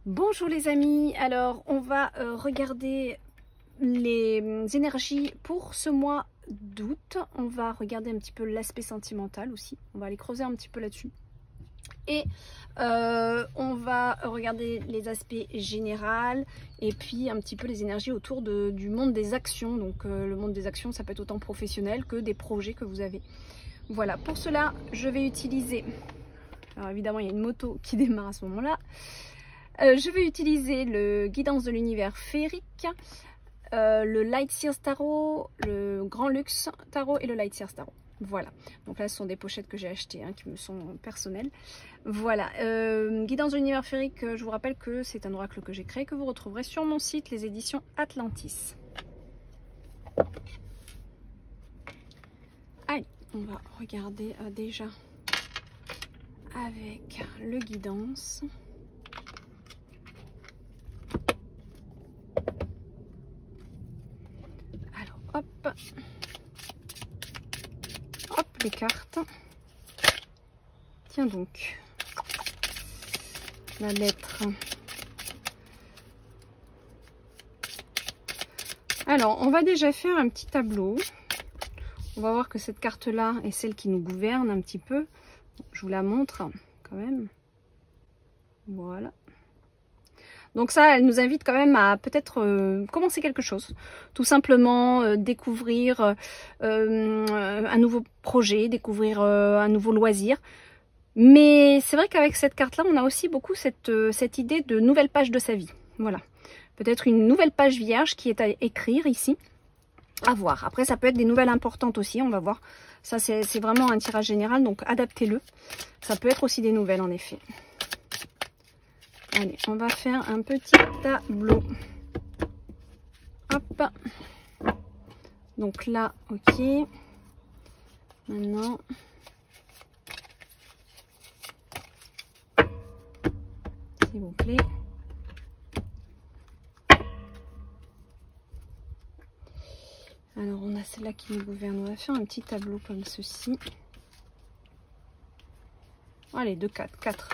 Bonjour les amis, alors on va regarder les énergies pour ce mois d'août. On va regarder un petit peu l'aspect sentimental aussi, on va aller creuser un petit peu là-dessus. Et on va regarder les aspects généraux et puis un petit peu les énergies autour du monde des actions. Donc le monde des actions, ça peut être autant professionnel que des projets que vous avez. Voilà, pour cela, je vais utiliser... Alors évidemment, il y a une moto qui démarre à ce moment-là. Je vais utiliser le Guidance de l'univers féerique, le Light Seers Tarot, le Grand Luxe Tarot et le Light Seers Tarot. Voilà, donc là ce sont des pochettes que j'ai achetées, hein, qui me sont personnelles. Voilà, Guidance de l'univers féerique, je vous rappelle que c'est un oracle que j'ai créé, que vous retrouverez sur mon site, les éditions Atlantis. Allez, on va regarder déjà avec le Guidance. Hop, hop les cartes. Tiens donc, la lettre. Alors, on va déjà faire un petit tableau. On va voir que cette carte-là est celle qui nous gouverne un petit peu. Je vous la montre quand même. Voilà. Donc ça, elle nous invite quand même à peut-être commencer quelque chose. Tout simplement découvrir un nouveau projet, découvrir un nouveau loisir. Mais c'est vrai qu'avec cette carte-là, on a aussi beaucoup cette idée de nouvelle page de sa vie. Voilà. Peut-être une nouvelle page vierge qui est à écrire ici. À voir. Après, ça peut être des nouvelles importantes aussi, on va voir. Ça, c'est vraiment un tirage général, donc adaptez-le. Ça peut être aussi des nouvelles, en effet. Allez, on va faire un petit tableau. Hop. Donc là, ok. Maintenant, s'il vous plaît. Alors, on a celle-là qui nous gouverne. On va faire un petit tableau comme ceci. Allez, de 4. 4.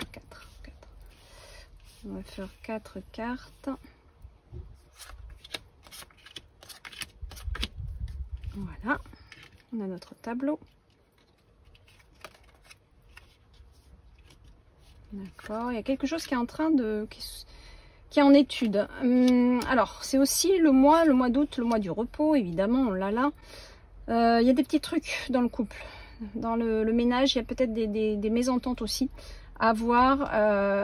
On va faire 4 cartes. Voilà, on a notre tableau. D'accord, il y a quelque chose qui est en train de... qui est en étude. Alors, c'est aussi le mois d'août, le mois du repos, évidemment, on l'a là. Il y a des petits trucs dans le couple. Dans le ménage, il y a peut-être des mésententes aussi. À voir,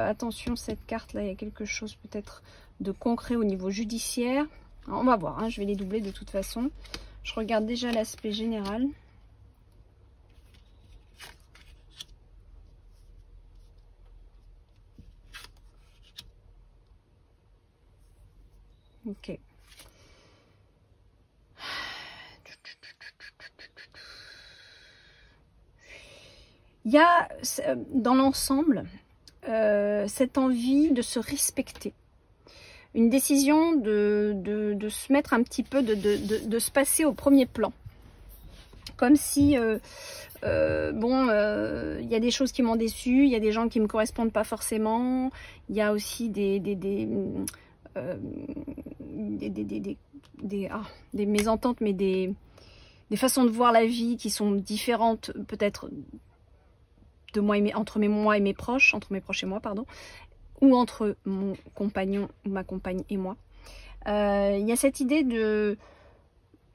attention, cette carte là, il y a quelque chose peut-être de concret au niveau judiciaire. Alors, on va voir, hein, je vais les doubler de toute façon. Je regarde déjà l'aspect général. Ok. Il y a dans l'ensemble cette envie de se respecter. Une décision de se mettre un petit peu, de se passer au premier plan. Comme si, il y a des choses qui m'ont déçu, il y a des gens qui ne me correspondent pas forcément, il y a aussi des mésententes, mais des façons de voir la vie qui sont différentes peut-être de moi et entre moi et mes proches, entre mes proches et moi, pardon, ou entre mon compagnon ou ma compagne et moi. Il y a cette idée de...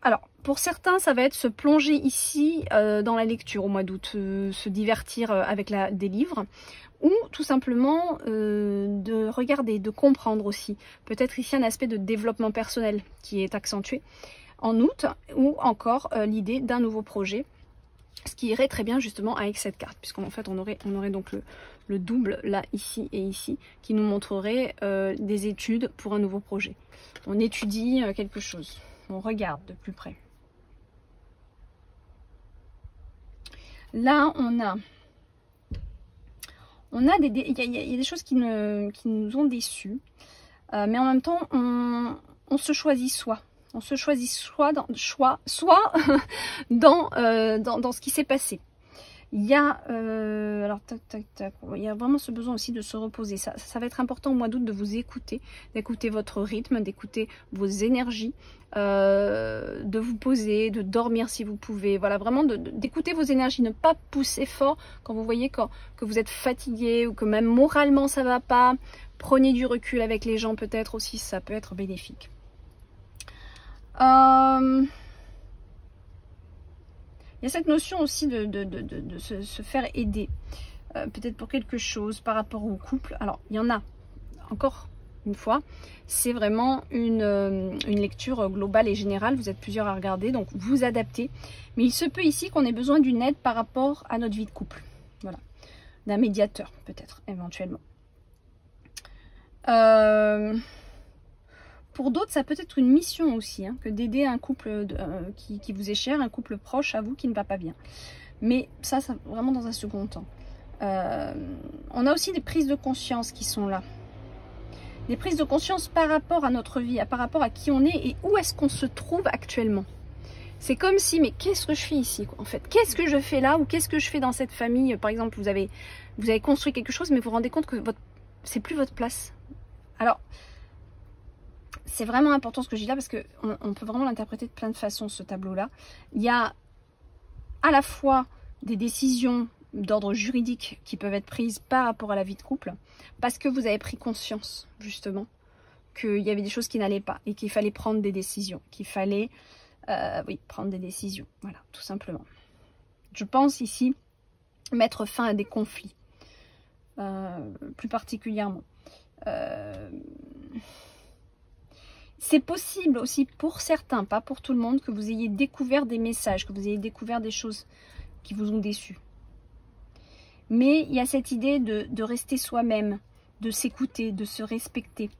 Alors, pour certains, ça va être se plonger ici dans la lecture au mois d'août, se divertir avec des livres, ou tout simplement de regarder, de comprendre aussi. Peut-être ici un aspect de développement personnel qui est accentué en août, ou encore l'idée d'un nouveau projet, ce qui irait très bien justement avec cette carte, puisqu'en fait on aurait donc le double là, ici et ici, qui nous montrerait des études pour un nouveau projet. On étudie quelque chose, on regarde de plus près. Là on a il y a des choses qui nous ont déçus, mais en même temps on se choisit soi. On se choisit soit dans ce qui s'est passé. Il y a, alors tac tac tac, il y a vraiment ce besoin aussi de se reposer. Ça va être important au mois d'août de vous écouter, d'écouter votre rythme, d'écouter vos énergies, de vous poser, de dormir si vous pouvez. Voilà, vraiment d'écouter vos énergies, ne pas pousser fort quand vous voyez que vous êtes fatigué ou que même moralement ça va pas. Prenez du recul avec les gens peut-être aussi, ça peut être bénéfique. Il y a cette notion aussi de se faire aider, peut-être pour quelque chose par rapport au couple. Alors, il y en a, encore une fois, c'est vraiment une lecture globale et générale. Vous êtes plusieurs à regarder, donc vous adaptez. Mais il se peut ici qu'on ait besoin d'une aide par rapport à notre vie de couple. Voilà, d'un médiateur peut-être, éventuellement. Pour d'autres, ça peut être une mission aussi, hein, que d'aider un couple qui vous est cher, un couple proche à vous qui ne va pas bien. Mais ça vraiment dans un second temps. On a aussi des prises de conscience qui sont là. Des prises de conscience par rapport à notre vie, par rapport à qui on est et où est-ce qu'on se trouve actuellement. C'est comme si, mais qu'est-ce que je fais ici, quoi, en fait? Qu'est-ce que je fais là ou qu'est-ce que je fais dans cette famille? Par exemple, vous avez construit quelque chose, mais vous vous rendez compte que c'est plus votre place. Alors, c'est vraiment important ce que je dis là parce qu'on peut vraiment l'interpréter de plein de façons, ce tableau-là. Il y a à la fois des décisions d'ordre juridique qui peuvent être prises par rapport à la vie de couple parce que vous avez pris conscience, justement, qu'il y avait des choses qui n'allaient pas et qu'il fallait prendre des décisions, qu'il fallait, oui, prendre des décisions. Voilà, tout simplement. Je pense ici mettre fin à des conflits, plus particulièrement. C'est possible aussi pour certains, pas pour tout le monde, que vous ayez découvert des messages, que vous ayez découvert des choses qui vous ont déçu. Mais il y a cette idée de rester soi-même, de s'écouter, de se respecter.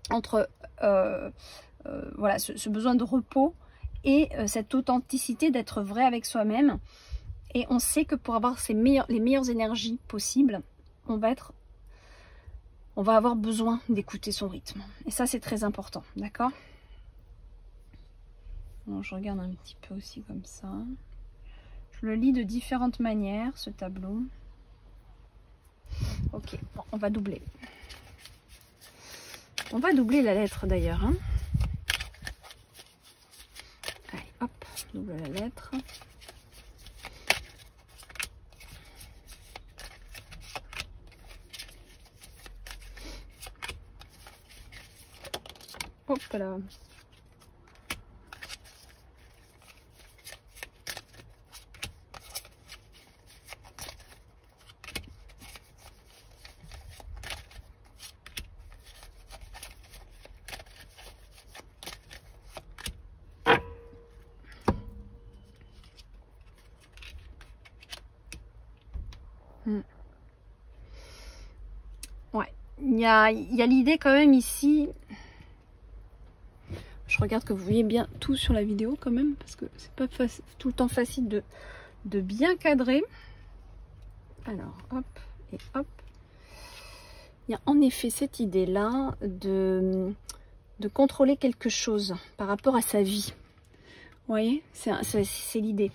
Entre voilà, ce besoin de repos et cette authenticité d'être vrai avec soi-même. Et on sait que pour avoir les meilleures énergies possibles, on va avoir besoin d'écouter son rythme. Et ça, c'est très important, d'accord? Bon, je regarde un petit peu aussi comme ça. Je le lis de différentes manières, ce tableau. Ok, bon, on va doubler. On va doubler la lettre d'ailleurs. Hein. Allez, hop, double la lettre. Hop là. Ouais, il y a l'idée quand même ici. Je regarde que vous voyez bien tout sur la vidéo quand même, parce que c'est pas tout le temps facile de bien cadrer. Alors, hop et hop. Il y a en effet cette idée-là de contrôler quelque chose par rapport à sa vie. Vous voyez, c'est l'idée.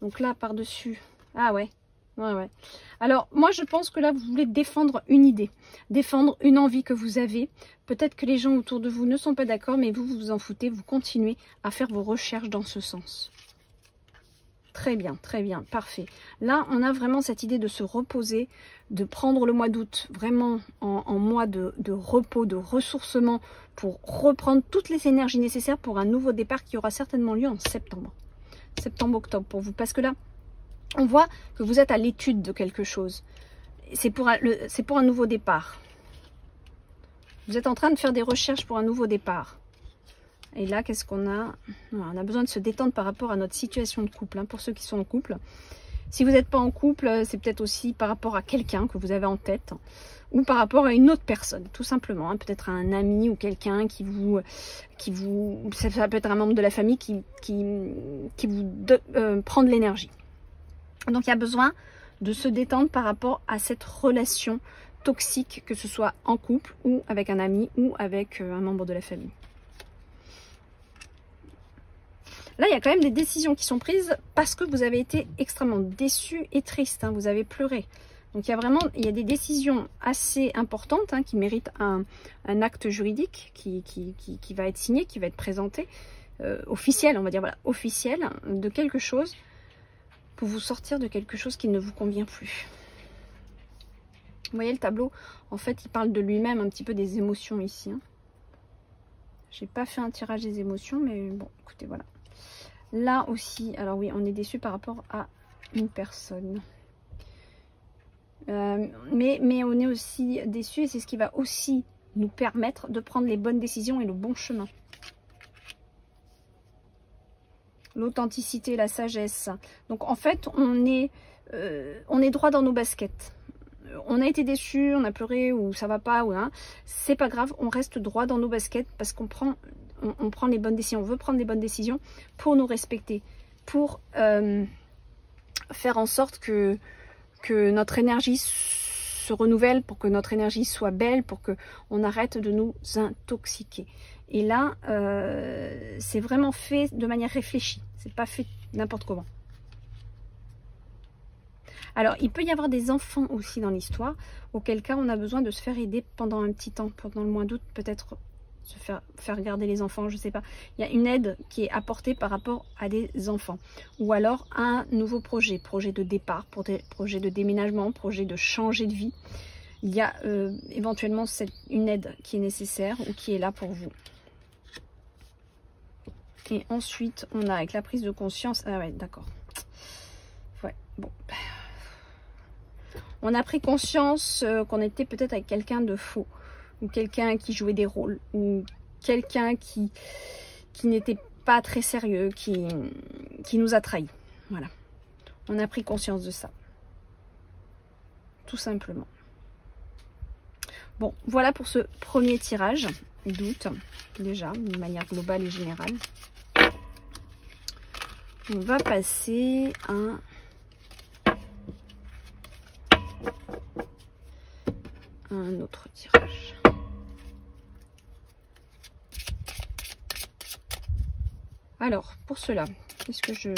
Donc là, par-dessus. Ah ouais. Ouais. Alors, moi, je pense que là, vous voulez défendre une idée, défendre une envie que vous avez. Peut-être que les gens autour de vous ne sont pas d'accord, mais vous vous en foutez, vous continuez à faire vos recherches dans ce sens. Très bien, parfait. Là, on a vraiment cette idée de se reposer, de prendre le mois d'août vraiment en mois de repos, de ressourcement, pour reprendre toutes les énergies nécessaires pour un nouveau départ qui aura certainement lieu en septembre. Septembre-octobre pour vous, parce que là, on voit que vous êtes à l'étude de quelque chose. C'est pour un nouveau départ. Vous êtes en train de faire des recherches pour un nouveau départ. Et là, qu'est-ce qu'on a? On a besoin de se détendre par rapport à notre situation de couple. Hein, pour ceux qui sont en couple. Si vous n'êtes pas en couple, c'est peut-être aussi par rapport à quelqu'un que vous avez en tête. Ou par rapport à une autre personne, tout simplement. Hein, peut-être à un ami ou quelqu'un qui vous... Ça peut être un membre de la famille qui vous prend de l'énergie. Donc il y a besoin de se détendre par rapport à cette relation toxique, que ce soit en couple ou avec un ami ou avec un membre de la famille. Là, il y a quand même des décisions qui sont prises parce que vous avez été extrêmement déçu et triste. Hein, vous avez pleuré. Donc, il y a des décisions assez importantes qui méritent un acte juridique qui va être signé, qui va être présenté, officiel, on va dire, voilà, officiel, de quelque chose pour vous sortir de quelque chose qui ne vous convient plus. Vous voyez le tableau, en fait, il parle de lui-même, un petit peu des émotions ici. Hein. J'ai pas fait un tirage des émotions, mais bon, écoutez, voilà. Là aussi, alors oui, on est déçu par rapport à une personne. Mais on est aussi déçu et c'est ce qui va aussi nous permettre de prendre les bonnes décisions et le bon chemin. L'authenticité, la sagesse. Donc en fait, on est droit dans nos baskets. On a été déçu, on a pleuré ou ça va pas, ou hein, c'est pas grave, on reste droit dans nos baskets parce qu'on prend, on prend les bonnes décisions. On veut prendre les bonnes décisions pour nous respecter, pour faire en sorte que notre énergie se renouvelle, pour que notre énergie soit belle, pour qu'on arrête de nous intoxiquer. Et là, c'est vraiment fait de manière réfléchie, c'est pas fait n'importe comment. Alors, il peut y avoir des enfants aussi dans l'histoire, auquel cas on a besoin de se faire aider pendant un petit temps, pendant le mois d'août, peut-être se faire garder les enfants, je sais pas. Il y a une aide qui est apportée par rapport à des enfants. Ou alors un nouveau projet de départ, projet de déménagement, projet de changer de vie. Il y a éventuellement une aide qui est nécessaire ou qui est là pour vous. Et ensuite, on a avec la prise de conscience... Ah ouais, d'accord. Ouais, bon... On a pris conscience qu'on était peut-être avec quelqu'un de faux, ou quelqu'un qui jouait des rôles, ou quelqu'un qui n'était pas très sérieux, qui nous a trahis. Voilà. On a pris conscience de ça. Tout simplement. Bon, voilà pour ce premier tirage d'août, déjà, de manière globale et générale. On va passer à un autre tirage. Alors, pour cela, qu'est-ce que je...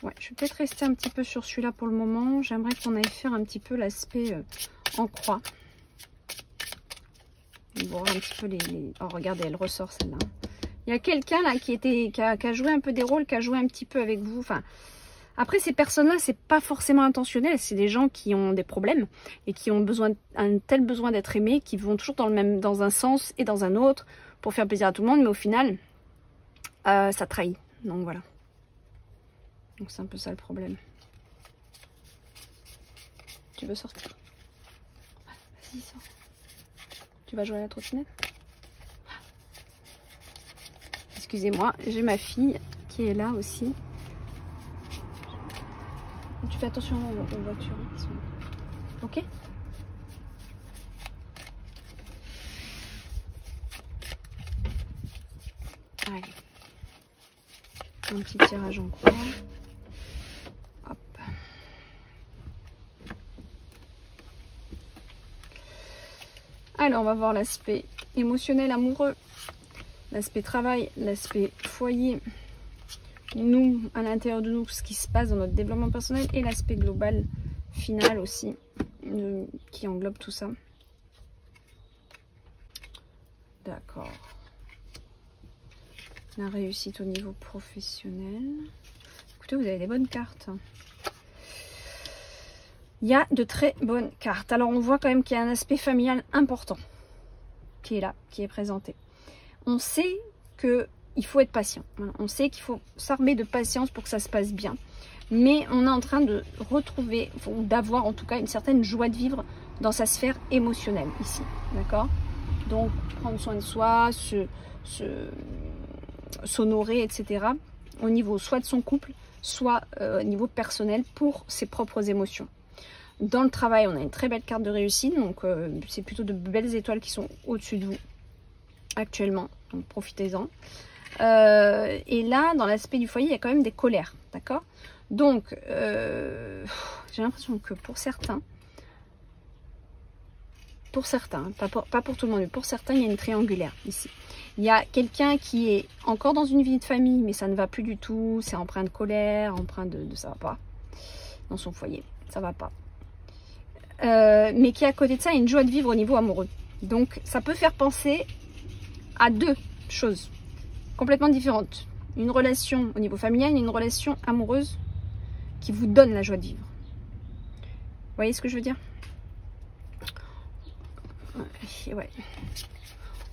Ouais, je vais peut-être rester un petit peu sur celui-là pour le moment. J'aimerais qu'on aille faire un petit peu l'aspect en croix. Voir un petit peu les... Oh, regardez, elle ressort celle-là. Il y a quelqu'un là qui a joué un peu des rôles, qui a joué un petit peu avec vous. Enfin, après, ces personnes-là, c'est pas forcément intentionnel. C'est des gens qui ont des problèmes et qui ont un tel besoin d'être aimés, qui vont toujours dans un sens et dans un autre pour faire plaisir à tout le monde. Mais au final, ça trahit. Donc voilà. Donc c'est un peu ça le problème. Tu veux sortir? Vas-y, sors. Tu vas jouer à la trottinette? Excusez-moi, j'ai ma fille qui est là aussi. Tu fais attention aux voitures. Ok? Allez. Un petit tirage en croix. Hop. Alors, on va voir l'aspect émotionnel, amoureux, l'aspect travail, l'aspect foyer, nous, à l'intérieur de nous, ce qui se passe dans notre développement personnel et l'aspect global, final aussi, qui englobe tout ça. D'accord. La réussite au niveau professionnel. Écoutez, vous avez des bonnes cartes. Il y a de très bonnes cartes. Alors, on voit quand même qu'il y a un aspect familial important qui est là, qui est présenté. On sait qu'il faut être patient. On sait qu'il faut s'armer de patience pour que ça se passe bien. Mais on est en train de retrouver, ou d'avoir en tout cas une certaine joie de vivre dans sa sphère émotionnelle ici. D'accord? Donc, prendre soin de soi, s'honorer, etc. Au niveau soit de son couple, soit au niveau personnel pour ses propres émotions. Dans le travail, on a une très belle carte de réussite. Donc, c'est plutôt de belles étoiles qui sont au-dessus de vous actuellement. Donc, profitez-en. Et là, dans l'aspect du foyer, il y a quand même des colères. D'accord? Donc, j'ai l'impression que pour certains, pour certains, pas pour tout le monde, mais pour certains, il y a une triangulaire ici. Il y a quelqu'un qui est encore dans une vie de famille, mais ça ne va plus du tout. C'est empreint de colère, empreint de ça va pas. Dans son foyer, ça va pas. Mais qui à côté de ça a une joie de vivre au niveau amoureux. Donc ça peut faire penser à deux choses complètement différentes. Une relation au niveau familial et une relation amoureuse qui vous donne la joie de vivre. Vous voyez ce que je veux dire? Ouais.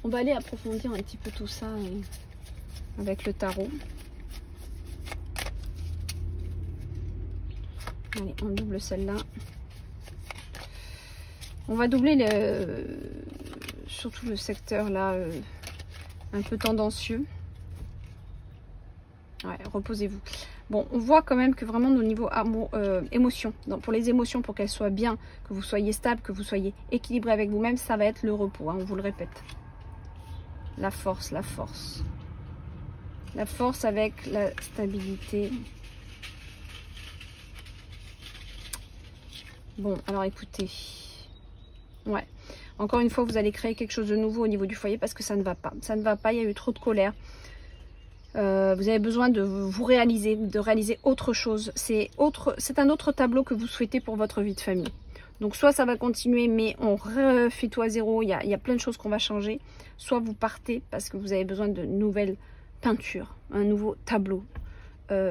On va aller approfondir un petit peu tout ça avec le tarot. Allez, on double celle-là. On va doubler surtout le secteur là, un peu tendancieux. Ouais, reposez-vous. Bon, on voit quand même que vraiment au niveau émotion, pour les émotions, pour qu'elles soient bien, que vous soyez stable, que vous soyez équilibré avec vous-même, ça va être le repos, hein, on vous le répète. La force, la force. La force avec la stabilité. Bon, alors écoutez. Ouais. Encore une fois, vous allez créer quelque chose de nouveau au niveau du foyer parce que ça ne va pas. Ça ne va pas, il y a eu trop de colère. Vous avez besoin de vous réaliser, de réaliser autre chose. C'est un autre tableau que vous souhaitez pour votre vie de famille. Donc soit ça va continuer, mais on refait tout à zéro, il y a plein de choses qu'on va changer. Soit vous partez parce que vous avez besoin de nouvelles peintures, un nouveau tableau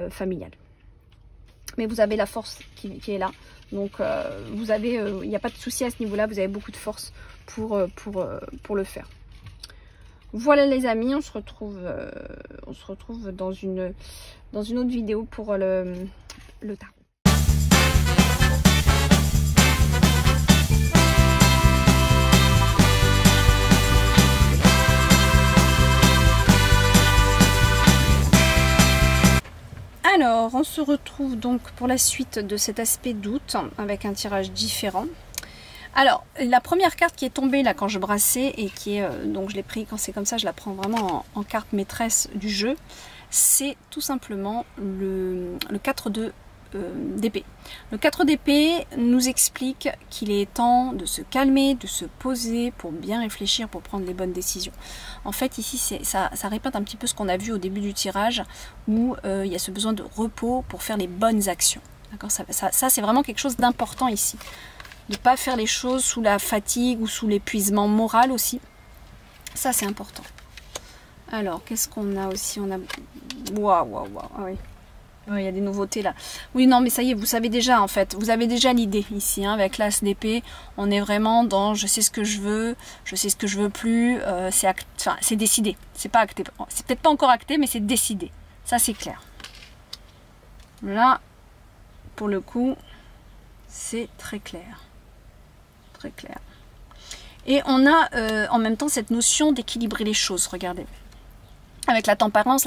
familial. Mais vous avez la force qui est là. Donc vous avez, il n'y a pas de souci à ce niveau-là, vous avez beaucoup de force pour le faire. Voilà les amis, on se retrouve dans une autre vidéo pour le tarot. Alors, on se retrouve donc pour la suite de cet aspect d'août avec un tirage différent. Alors, la première carte qui est tombée là quand je brassais et qui est, donc je l'ai pris quand c'est comme ça, je la prends vraiment en carte maîtresse du jeu, c'est tout simplement le 4 d'épée. Le 4 d'épée nous explique qu'il est temps de se calmer, de se poser pour bien réfléchir, pour prendre les bonnes décisions. En fait, ici, ça répète un petit peu ce qu'on a vu au début du tirage, où il y a ce besoin de repos pour faire les bonnes actions. D'accord, ça c'est vraiment quelque chose d'important ici. De ne pas faire les choses sous la fatigue ou sous l'épuisement moral aussi. Ça, c'est important. Alors, qu'est-ce qu'on a aussi? On a... Waouh. Ah oui. Il y a des nouveautés là. Oui, non, mais ça y est, vous savez déjà en fait. Vous avez déjà l'idée ici, hein, avec l'as d'épée. On est vraiment dans je sais ce que je veux, je sais ce que je veux plus. C'est décidé. C'est pas acté. C'est peut-être pas encore acté, mais c'est décidé. Ça, c'est clair. Là, pour le coup, c'est très clair. Très clair. Et on a en même temps cette notion d'équilibrer les choses, regardez. Avec la tempérance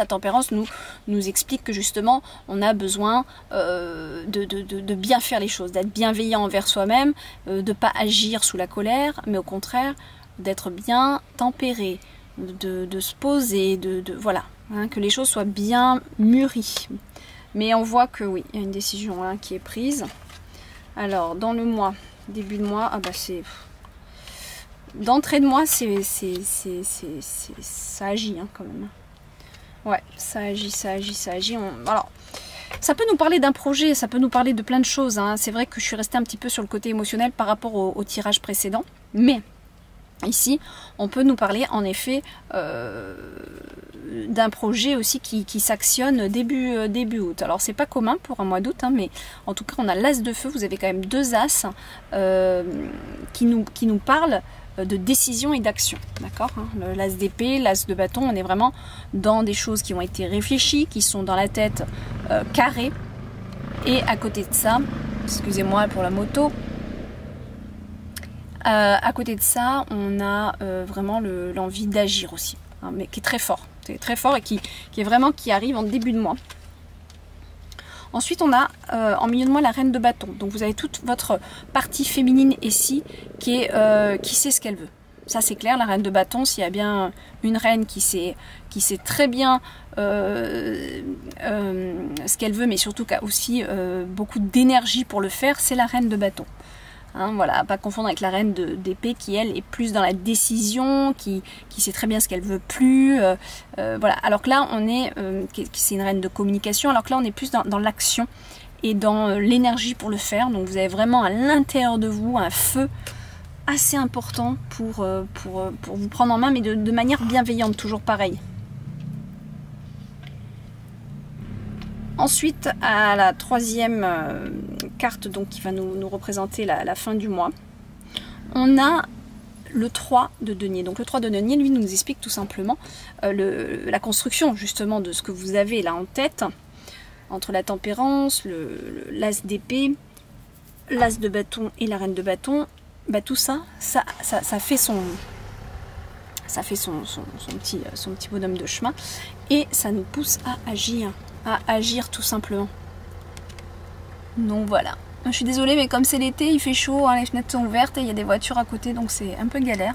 nous explique que justement on a besoin de bien faire les choses, d'être bienveillant envers soi-même, de ne pas agir sous la colère, mais au contraire d'être bien tempéré, de se poser, voilà, hein, que les choses soient bien mûries. Mais on voit que oui, il y a une décision hein, qui est prise. Alors dans le mois, début de mois, ah bah c'est... D'entrée de mois, ça agit hein, quand même. Ouais, ça agit. Alors, ça peut nous parler d'un projet, ça peut nous parler de plein de choses. Hein. C'est vrai que je suis restée un petit peu sur le côté émotionnel par rapport au tirage précédent. Mais ici, on peut nous parler en effet d'un projet aussi qui s'actionne début août. Alors, c'est pas commun pour un mois d'août, hein, mais en tout cas, on a l'as de feu. Vous avez quand même deux as qui nous parlent de décision et d'action, d'accord, hein, l'as d'épée, l'as de bâton, on est vraiment dans des choses qui ont été réfléchies, qui sont dans la tête carrées, et à côté de ça, excusez-moi pour la moto, à côté de ça, on a vraiment l'envie d'agir aussi, hein, mais qui est très fort, et qui arrive en début de mois. Ensuite, on a en milieu de mois la reine de bâton. Donc, vous avez toute votre partie féminine ici qui sait ce qu'elle veut. Ça, c'est clair. La reine de bâton, s'il y a bien une reine qui sait très bien ce qu'elle veut, mais surtout qui a aussi beaucoup d'énergie pour le faire, c'est la reine de bâton. Hein, voilà, pas confondre avec la reine d'épée qui, elle, est plus dans la décision, qui sait très bien ce qu'elle veut plus. Voilà. Alors que là, on est, c'est une reine de communication, alors que là, on est plus dans l'action et dans l'énergie pour le faire. Donc, vous avez vraiment à l'intérieur de vous un feu assez important pour vous prendre en main, mais de manière bienveillante, toujours pareil. Ensuite, à la troisième carte, donc, qui va nous représenter la fin du mois, on a le 3 de denier. Donc le 3 de denier, lui, nous explique tout simplement la construction justement de ce que vous avez là en tête, entre la tempérance, l'as d'épée, l'as de bâton et la reine de bâton. Bah, tout ça fait son petit bonhomme de chemin, et ça nous pousse à agir tout simplement. Donc voilà. Je suis désolée, mais comme c'est l'été, il fait chaud, hein, les fenêtres sont ouvertes et il y a des voitures à côté, donc c'est un peu galère.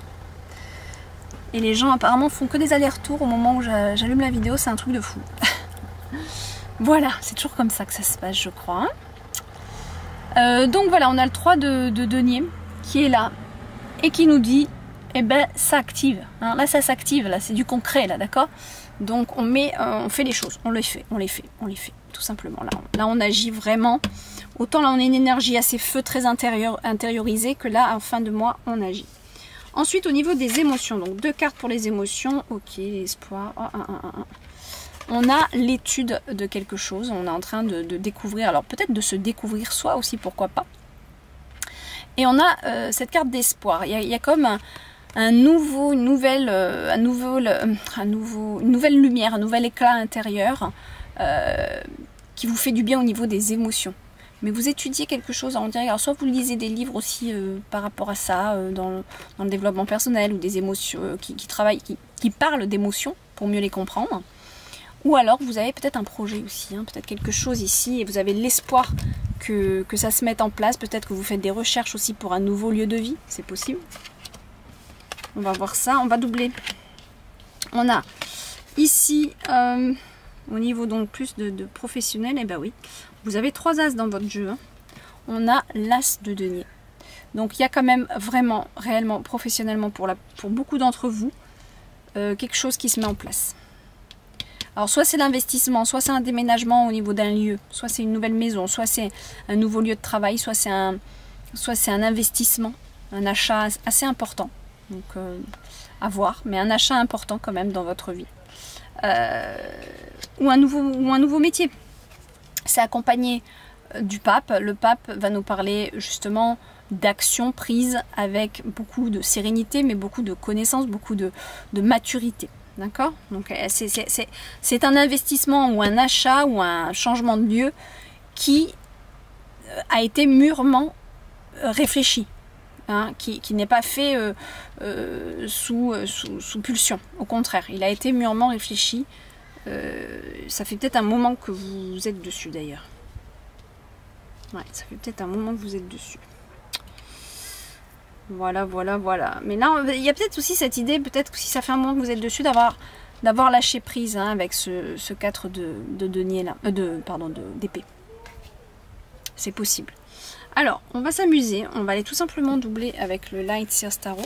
Et les gens apparemment font que des allers-retours au moment où j'allume la vidéo, c'est un truc de fou. Voilà, c'est toujours comme ça que ça se passe, je crois. Donc voilà, on a le 3 de denier qui est là et qui nous dit, eh ben ça active. Hein. Là, ça s'active, là, c'est du concret, là, d'accord? Donc on fait les choses, on les fait, tout simplement. Là on agit vraiment. Autant là on a une énergie assez feu, très intériorisée, que là en fin de mois on agit. Ensuite au niveau des émotions, donc 2 cartes pour les émotions, ok, l'espoir, on a l'étude de quelque chose, on est en train de découvrir, alors peut-être de se découvrir soi aussi, pourquoi pas. Et on a cette carte d'espoir, il y a comme une nouvelle lumière, un nouvel éclat intérieur qui vous fait du bien au niveau des émotions. Mais vous étudiez quelque chose en direct, alors soit vous lisez des livres aussi par rapport à ça, dans le développement personnel, ou des émotions qui parlent d'émotions pour mieux les comprendre. Ou alors vous avez peut-être un projet aussi, hein, peut-être quelque chose ici, et vous avez l'espoir que ça se mette en place. Peut-être que vous faites des recherches aussi pour un nouveau lieu de vie, c'est possible. On va voir ça, on va doubler. On a ici, au niveau donc plus de professionnel, et ben oui, vous avez 3 as dans votre jeu. Hein. On a l'as de denier. Donc il y a quand même vraiment, réellement, professionnellement, pour beaucoup d'entre vous, quelque chose qui se met en place. Alors soit c'est l'investissement, soit c'est un déménagement au niveau d'un lieu, soit c'est une nouvelle maison, soit c'est un nouveau lieu de travail, soit c'est un investissement, un achat assez important. Donc à voir, mais un achat important quand même dans votre vie. Ou un nouveau métier. C'est accompagné du pape. Le pape va nous parler justement d'actions prises avec beaucoup de sérénité, mais beaucoup de connaissances, beaucoup de maturité. D'accord? Donc c'est un investissement ou un achat ou un changement de lieu qui a été mûrement réfléchi. Hein, qui n'est pas fait sous pulsion. Au contraire, il a été mûrement réfléchi. Ça fait peut-être un moment que vous êtes dessus d'ailleurs. Ouais, ça fait peut-être un moment que vous êtes dessus. Voilà. Mais là, il y a peut-être aussi cette idée, peut-être que si ça fait un moment que vous êtes dessus, d'avoir lâché prise, hein, avec ce 4 de denier là, d'épée. C'est possible. Alors, on va s'amuser. On va aller tout simplement doubler avec le Light Seers Tarot.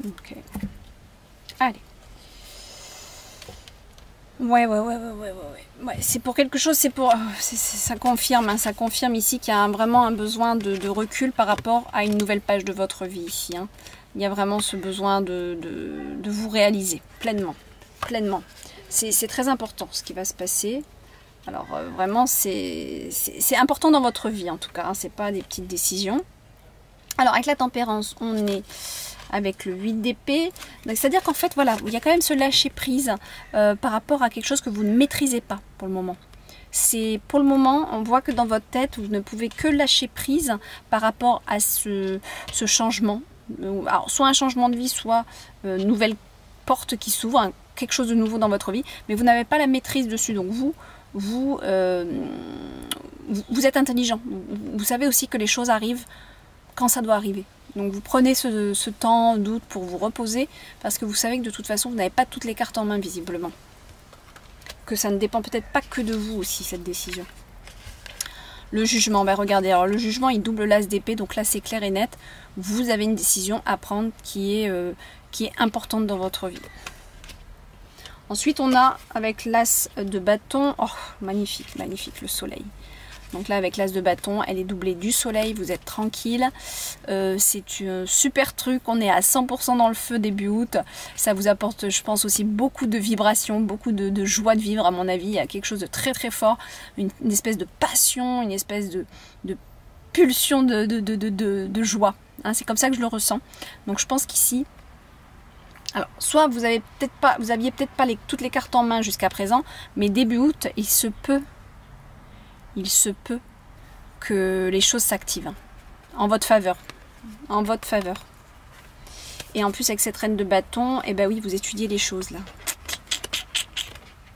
Ok. Allez. Ouais. C'est pour quelque chose, ça confirme, hein, ça confirme ici qu'il y a vraiment un besoin de recul par rapport à une nouvelle page de votre vie ici. Hein. Il y a vraiment ce besoin de vous réaliser pleinement. C'est très important ce qui va se passer. Alors vraiment, c'est important dans votre vie en tout cas, hein, c'est pas des petites décisions. Alors avec la tempérance, on est avec le 8 d'épée. C'est-à-dire qu'en fait, voilà, il y a quand même ce lâcher prise par rapport à quelque chose que vous ne maîtrisez pas pour le moment. C'est pour le moment, on voit que dans votre tête, vous ne pouvez que lâcher prise par rapport à ce changement. Alors, soit un changement de vie, soit une nouvelle porte qui s'ouvre, hein, quelque chose de nouveau dans votre vie, mais vous n'avez pas la maîtrise dessus. Donc vous êtes intelligent. Vous savez aussi que les choses arrivent quand ça doit arriver. Donc vous prenez ce temps d'août pour vous reposer, parce que vous savez que de toute façon, vous n'avez pas toutes les cartes en main visiblement. Que ça ne dépend peut-être pas que de vous aussi, cette décision. Le jugement, ben regardez, alors le jugement il double l'as d'épée, donc là c'est clair et net. Vous avez une décision à prendre qui est importante dans votre vie. Ensuite on a avec l'as de bâton, oh magnifique, magnifique le soleil. Donc là avec l'as de bâton, elle est doublée du soleil, vous êtes tranquille. C'est un super truc, on est à 100% dans le feu début août. Ça vous apporte, je pense, aussi beaucoup de vibrations, beaucoup de joie de vivre à mon avis. Il y a quelque chose de très très fort, une espèce de passion, une espèce de pulsion de joie. Hein, c'est comme ça que je le ressens. Donc je pense qu'ici, alors soit vous aviez peut-être pas toutes les cartes en main jusqu'à présent, mais début août, il se peut que les choses s'activent en votre faveur. En votre faveur. Et en plus avec cette reine de bâton, et ben oui, vous étudiez les choses là.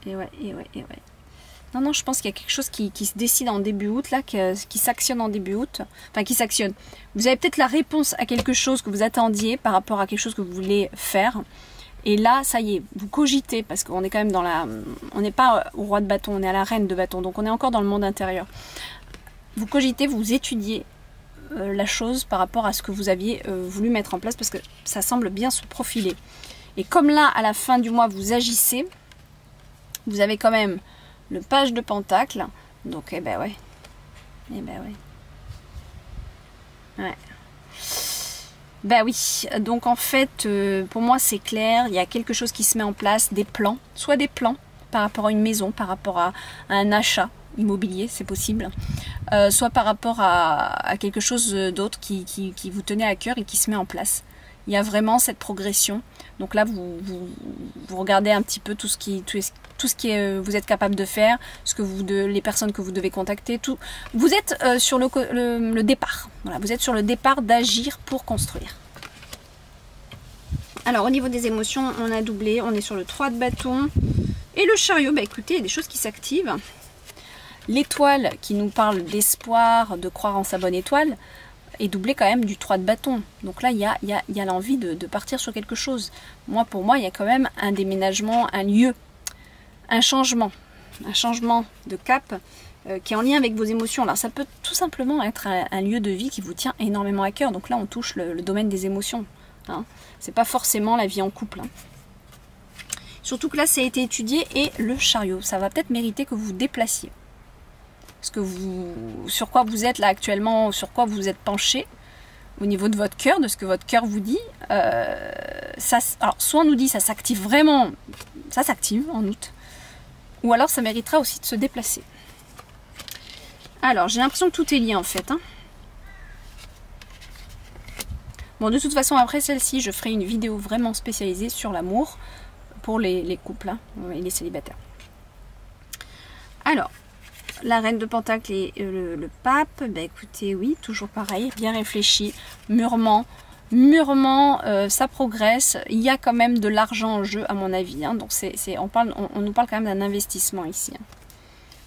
Et ouais. Non, je pense qu'il y a quelque chose qui se décide en début août là, qui s'actionne en début août. Enfin, qui s'actionne. Vous avez peut-être la réponse à quelque chose que vous attendiez par rapport à quelque chose que vous voulez faire. Et là, ça y est, vous cogitez, parce qu'on est quand même dans la... On n'est pas au roi de bâton, on est à la reine de bâton, donc on est encore dans le monde intérieur. Vous cogitez, vous étudiez la chose par rapport à ce que vous aviez voulu mettre en place, parce que ça semble bien se profiler. Et comme là, à la fin du mois, vous agissez, vous avez quand même le page de pentacle, donc eh ben ouais. Ouais. Ben oui, donc en fait, pour moi c'est clair, il y a quelque chose qui se met en place, des plans, soit des plans par rapport à une maison, par rapport à un achat immobilier, c'est possible, soit par rapport à quelque chose d'autre qui vous tenait à cœur et qui se met en place. Il y a vraiment cette progression, donc là vous regardez un petit peu tout ce qui vous êtes capable de faire, les personnes que vous devez contacter, tout. Vous êtes sur le départ. Voilà, vous êtes sur le départ d'agir pour construire. Alors au niveau des émotions, on a doublé, on est sur le 3 de bâton. Et le chariot, bah écoutez, il y a des choses qui s'activent. L'étoile qui nous parle d'espoir, de croire en sa bonne étoile, est doublée quand même du 3 de bâton. Donc là, il y a l'envie de partir sur quelque chose. Pour moi, il y a quand même un déménagement, un lieu. Un changement de cap qui est en lien avec vos émotions. Alors ça peut tout simplement être un lieu de vie qui vous tient énormément à cœur. Donc là on touche le domaine des émotions. Hein. C'est pas forcément la vie en couple. Hein. Surtout que là ça a été étudié et le chariot. Ça va peut-être mériter que vous vous déplaciez. Parce que sur quoi vous êtes là actuellement, sur quoi vous êtes penché au niveau de votre cœur, de ce que votre cœur vous dit. Alors soit on nous dit ça s'active vraiment, ça s'active en août. Ou alors ça méritera aussi de se déplacer. Alors j'ai l'impression que tout est lié en fait. Hein. Bon de toute façon après celle-ci je ferai une vidéo vraiment spécialisée sur l'amour pour les couples hein, et les célibataires. Alors la reine de pentacle et le pape, bah écoutez oui toujours pareil, bien réfléchi, mûrement, ça progresse, il y a quand même de l'argent en jeu à mon avis, hein. Donc on nous parle quand même d'un investissement ici, hein.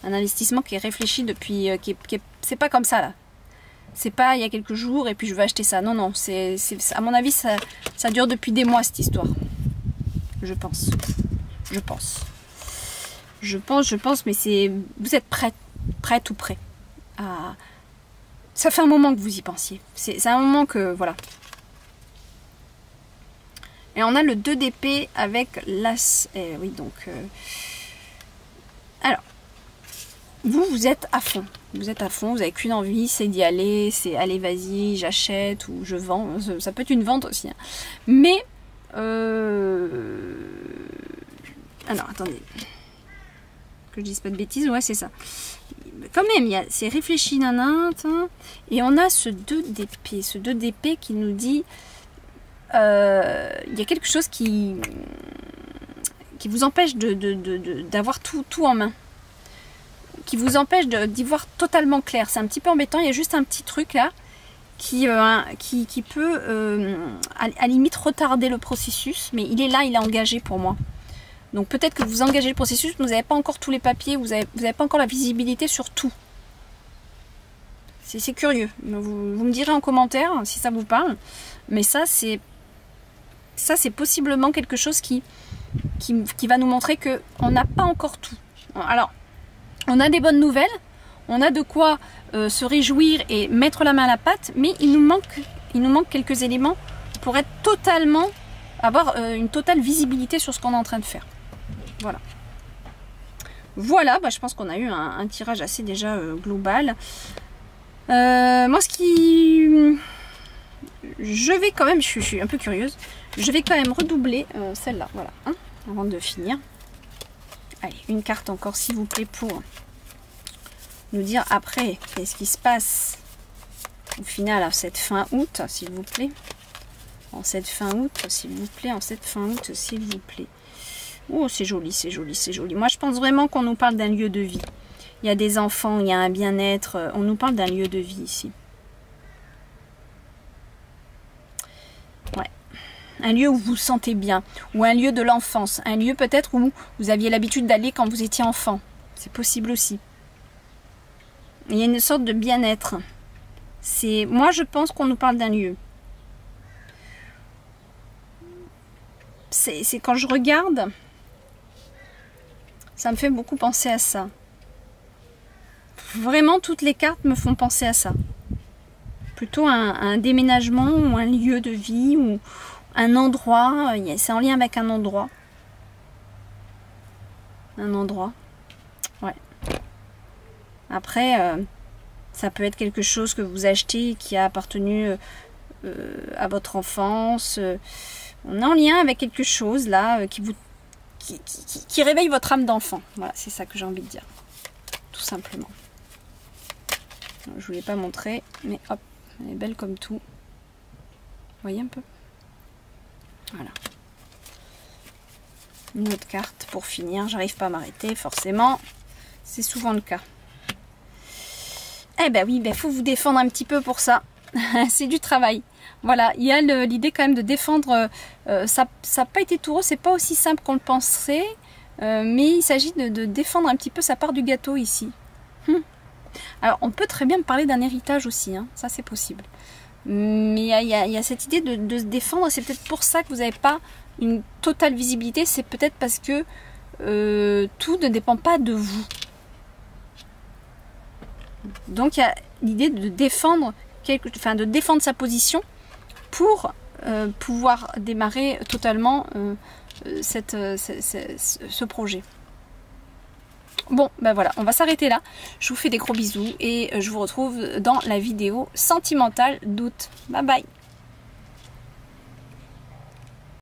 Un investissement qui est réfléchi depuis, c'est pas comme ça là, c'est pas il y a quelques jours et puis je vais acheter ça, non, à mon avis ça dure depuis des mois cette histoire, je pense, mais vous êtes prête ou prêt à... Ça fait un moment que vous y pensiez, c'est un moment que, voilà. Et on a le 2 d'épée avec l'as. Oui, donc... Alors, vous êtes à fond. Vous êtes à fond, vous n'avez qu'une envie, c'est d'y aller, c'est allez, vas-y, j'achète ou je vends. Ça peut être une vente aussi. Hein. Mais... Alors, attendez. Que je dise pas de bêtises, ouais, c'est ça. Quand même, c'est réfléchi, nanan, et on a ce 2 d'épée. Ce 2 d'épée qui nous dit il y a quelque chose qui vous empêche d'avoir tout en main. Qui vous empêche d'y voir totalement clair. C'est un petit peu embêtant, il y a juste un petit truc là qui peut à la limite retarder le processus, mais il est là, il est engagé pour moi. Donc peut-être que vous engagez le processus, mais vous n'avez pas encore tous les papiers, vous n'avez pas encore la visibilité sur tout. C'est curieux. Vous me direz en commentaire si ça vous parle, mais ça c'est possiblement quelque chose qui va nous montrer qu'on n'a pas encore tout. Alors, on a des bonnes nouvelles, on a de quoi se réjouir et mettre la main à la pâte, mais il nous manque quelques éléments pour être totalement, avoir une totale visibilité sur ce qu'on est en train de faire. Voilà. Voilà, bah, je pense qu'on a eu un tirage assez déjà global. Moi, je vais quand même, je suis un peu curieuse, je vais quand même redoubler celle-là, voilà, hein, avant de finir. Allez, une carte encore, s'il vous plaît, pour nous dire après qu'est-ce qui se passe au final à cette fin août, s'il vous plaît. En cette fin août, s'il vous plaît. En cette fin août, s'il vous plaît. Oh, c'est joli, c'est joli, c'est joli. Moi, je pense vraiment qu'on nous parle d'un lieu de vie. Il y a des enfants, il y a un bien-être. On nous parle d'un lieu de vie ici. Ouais. Un lieu où vous vous sentez bien. Ou un lieu de l'enfance. Un lieu peut-être où vous aviez l'habitude d'aller quand vous étiez enfant. C'est possible aussi. Il y a une sorte de bien-être. Moi, je pense qu'on nous parle d'un lieu. C'est quand je regarde, ça me fait beaucoup penser à ça. Vraiment, toutes les cartes me font penser à ça. Plutôt un déménagement ou un lieu de vie ou un endroit. C'est en lien avec un endroit. Un endroit. Ouais. Après, ça peut être quelque chose que vous achetez qui a appartenu à votre enfance. On est en lien avec quelque chose là qui réveille votre âme d'enfant. Voilà, c'est ça que j'ai envie de dire. Tout simplement. Je ne voulais pas montrer, mais hop, elle est belle comme tout. Vous voyez un peu? Voilà. Une autre carte pour finir. J'arrive pas à m'arrêter, forcément. C'est souvent le cas. Eh ben oui, il faut vous défendre un petit peu pour ça. C'est du travail. Voilà, il y a l'idée quand même de défendre. Ça n'a pas été tout rose, c'est pas aussi simple qu'on le penserait. Mais il s'agit de défendre un petit peu sa part du gâteau ici. Alors, on peut très bien me parler d'un héritage aussi, hein, ça c'est possible. Mais il y a cette idée de se défendre, c'est peut-être pour ça que vous n'avez pas une totale visibilité, c'est peut-être parce que tout ne dépend pas de vous. Donc il y a l'idée de défendre de défendre sa position pour pouvoir démarrer totalement ce projet. Bon, ben voilà, on va s'arrêter là. Je vous fais des gros bisous et je vous retrouve dans la vidéo sentimentale d'août. Bye bye!